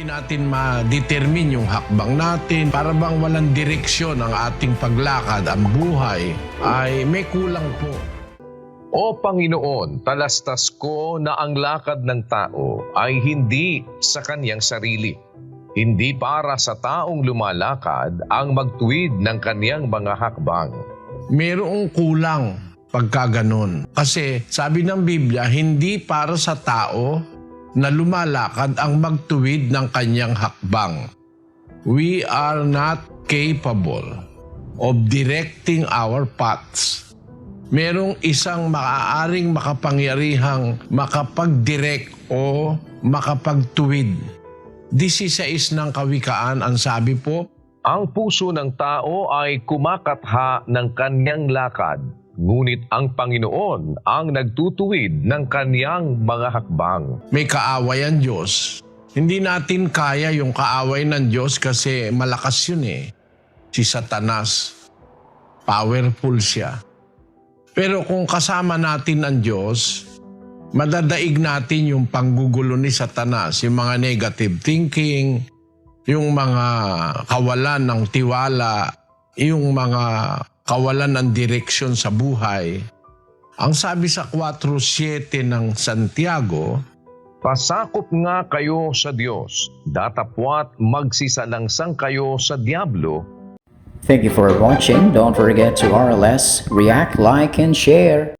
natin ma-determine yung hakbang natin. Para bang walang direksyon ang ating paglakad, ang buhay, ay may kulang po. O Panginoon, talastas ko na ang lakad ng tao ay hindi sa kanyang sarili. Hindi para sa taong lumalakad ang magtuwid ng kanyang mga hakbang. Mayroong kulang pagka ganun. Kasi sabi ng Biblia, hindi para sa tao na lumalakad ang magtuwid ng kanyang hakbang. We are not capable of directing our paths. Merong isang maaaring makapangyarihang makapag-direct o makapagtuwid. 16 ng Kawikaan ang sabi po, Ang puso ng tao ay kumakatha ng kanyang lakad, ngunit ang Panginoon ang nagtutuwid ng kanyang mga hakbang. may kaaway ang Diyos. Hindi natin kaya yung kaaway ng Diyos kasi malakas yun eh. Si Satanas, powerful siya. Pero kung kasama natin ang Diyos, madadaig natin yung panggugulo ni Satanas, yung mga negative thinking, yung mga kawalan ng tiwala, yung mga kawalan ng direksyon sa buhay. Ang sabi sa 4:7 ng Santiago, Pasakop nga kayo sa Diyos, datapwat magsisalangsang kayo sa Diablo. Thank you for watching. Don't forget to RLS, react, like, and share.